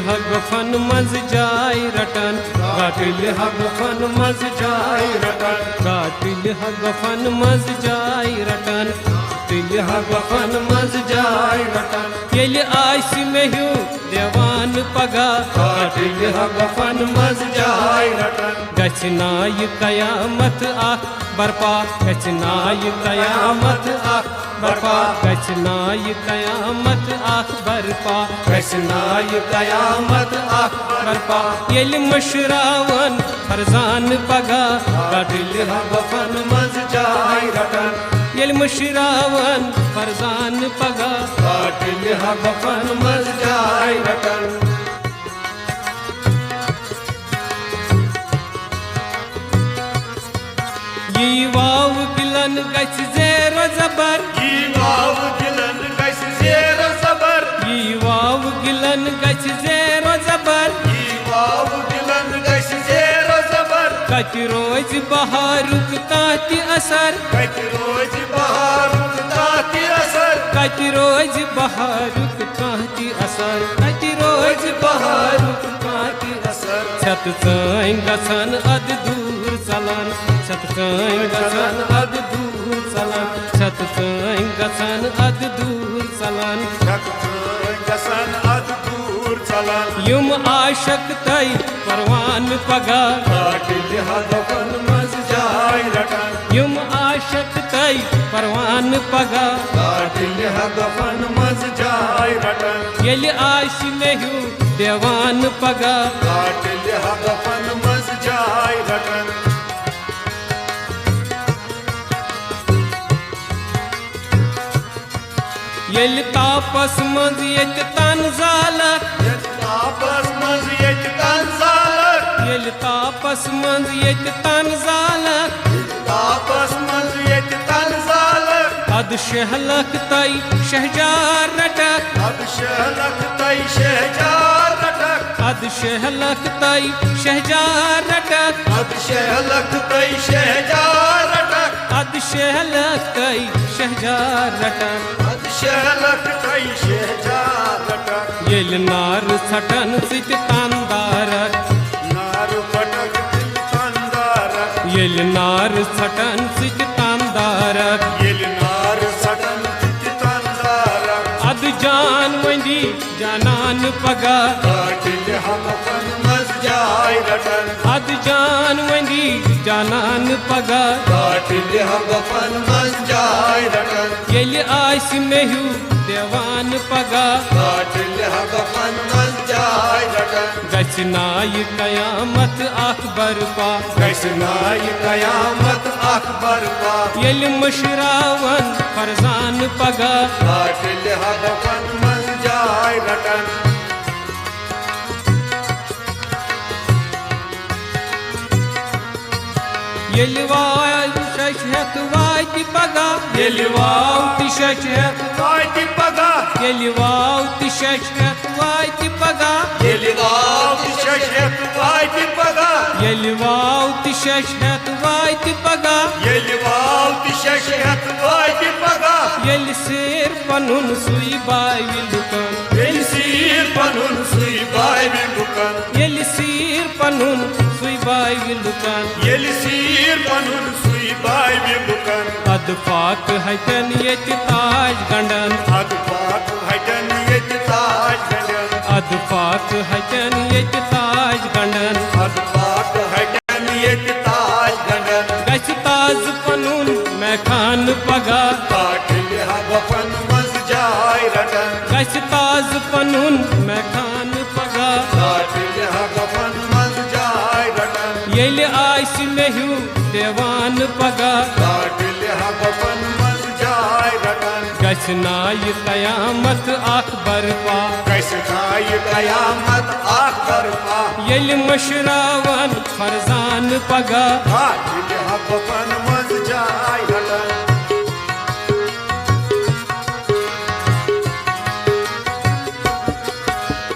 हगफन मज जाय रटन कातिल हगफन मज जाय रटन कातिल हगफन मज जाय रटन कातिल हगफन मज जाय रटन येल आस मेहू देवान पगा कातिल हगफन मज जाय रटन गछनाय कयामत आख बरपा गछनाय कयामत आख बरपा गछनाय कयामत आख बरपा गछनाय कयामत आख बरपा येल मशरावन फरजान पगा कातिल हगफन मज जाय रटन येल मशरावन फरजान पगा कातिल हगफन मज जाय रटन यी वाव गिलन गछ ज़ेर ज़बर यी वाव गिलन गछ ज़ेर ज़बर यी वाव गिलन गछ ज़ेर ज़बर यी वाव गिलन गछ ज़ेर ज़बर कत रोज बहारुक ताति असर कत रोज बहारुक ताति असर कत रोज बहारुक ताति असर कत रोज बहारुक ताति असर छत साइन गसन अद दूर चलन छत साइन गसन अद दूर चलन छत साइन गसन अद दूर चलन छत साइन गसन अद दूर चलन युम आशक तय परवान पगा कातिल हगफन मज जाय रटन युम आशक तय परवान पगा कातिल हगफन मज जाय रटन येल आश मेहू देवान पगा कातिल हगफन मज जाय रटन येल तापस मज येत तन जालक तापस मज येत तन जालक येल तापस मज येत तन जालक तापस मज येत तन जालक अद शहलक तय शहजार रटक अब शहलक तय शहजार रटक अद शहलक तय शहजार रटक अब शहलक तय शहजार रटक अद शहलक तय शहजार रटक अब शहलक तय शहजार रटक येल नार छटन सित तांदारक नार पटक तंदारक येल नार छटन सित तांदारक येल नार सटन तंदारक अद जान वंदी जानन पगा कातिल हगफन मज जाय रटन अद जान वंदी जानन पगा कातिल हगफन मज जाय रटन येल आस मेहू देवान पगा कातिल हगफन मज जाय रटन गछनाय कयामत आख बरपा गछनाय कयामत अकबर पा येल मशरावन फरजान पगा कातिल हगफन मज जाय रटन येल वाय शशहत वाति पगा येल वाव शशहत वाति पगा येल वाव शशहत वाति पगा येल वाव शशहत वाति पगा येल वाव शशहत वाति पगा येल वाव शशहत वाति पगा येल शेर पनुन सुई बाई लुकन येल सीर पनुन सुई बाय बिलुकन येल शेर पनुन सुई बाई लुकन येल सीर पनुन सुई बाय बिलुकन अदफाक हटन येत ताज गंडन अदपाक हटन येत ताज गंडन अदफाक हटन येत ताज गंडन अदपाक हटन येत ताज गंडन गछ ताज पनुन मैं खान पगा कातिल हगफन मज जाय रटन गछ ताज पनुन मैं खान पगा कातिल हगफन मज जाय रटन येल आश मेहू देवान पगा कातिल हगफन मज जाय रटन गछनाय कयामत आख बरपा गछनाय कयामत अकबर पा येल मशरावन फरजान पगा कातिल हगफन मज जाय रटन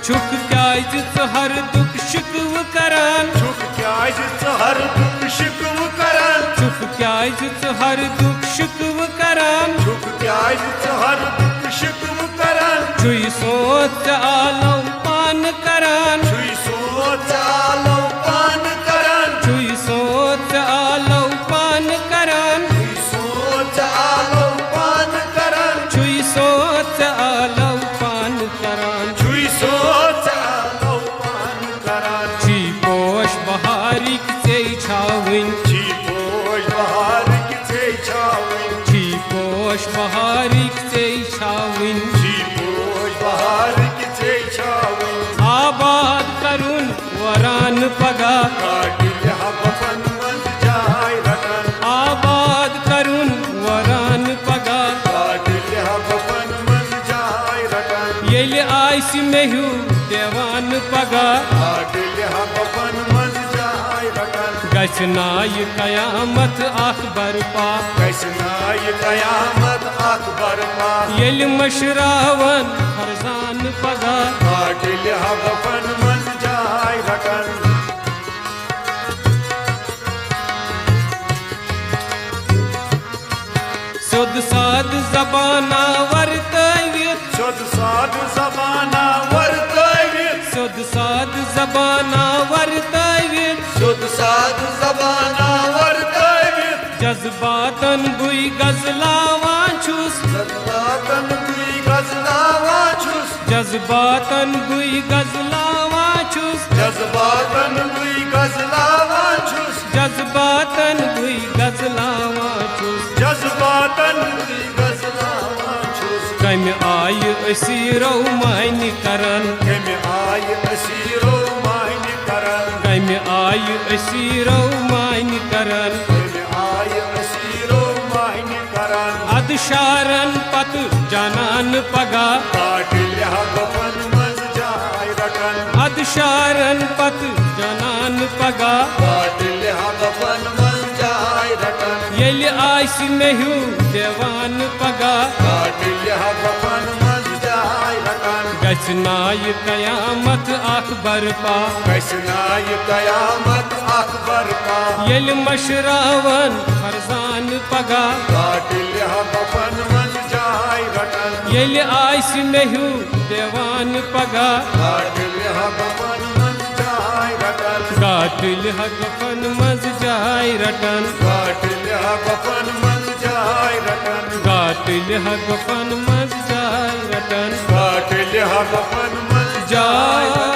छुक क्याज हर दुख शिकव करान छुक क्याज हर दुख शिकव करान छुक क्याज हर दुख शिकव करान छुक क्याज हर दुख शिकव करान छुई सोच आलम पान करान छुई सोच आलो पान करन छुई सोच आलो पान करान छुई सोच आलो पान करन छुई सोच आलो पान करान छुई सोच आलो पान करन छी पोश बहारिक से छाविन छी पोश बहार किथे छाविन छी पोश बहारिक से छाविन छी पोश बहार किथे छाविन आबाद करुन वरान पगा काटिल हबन मन जाय रटन आबाद करुन वरान पगा काटिल हबन मन जाय रटन येल आइस मेहू देवान पगा काटिल हबन मन जाय रटन गसनाय कयामत अकबर पा कैसनाय कयामत अकबर पा येल मशरावन फरजान पगा काटिल हबन मन जाय रटन सुद साद जबाना वर्तवित शुद्ध साध जबाना वर्तवित सुद साद जबाना वर्तवित शुद्ध साध जबाना वर्तवित जज्बातन बुई गजलावान छुस जज्बातन दुई गजलावा छुस जज्बातन बुई गजलावान छुस जज्बातन दुई गजलावा छुस जज्बातन बुई गजलावान छुस जज्बातन दुई गजलावा छुस कम आय असीरो मान करन केमे आय असीरो माइन करन कम आय असीरो मान करन केमे आय असीरो माइन करन अदशारन पत जानन पगा काटिल हबन मन जाय रटन अदशारन पत जानन पगा काटिल हबन मन जाय रटन येल आइस मेहू देवान पगा काटिल हबन मन जाय रटन गसनाय कयामत अकबर पा कैसनाय कयामत अकबर का येल मशरावन फरजान पगा काटिल हबन मन जाय रटन येल आइस मेहू देवान पगा काटिल हबन मन जाय रटन गाटिल हगफन मज जाय रटन काटिल हबन मन जाय रटन गाटिल हगफन मज जाय रटन काटिल हबन मन जाय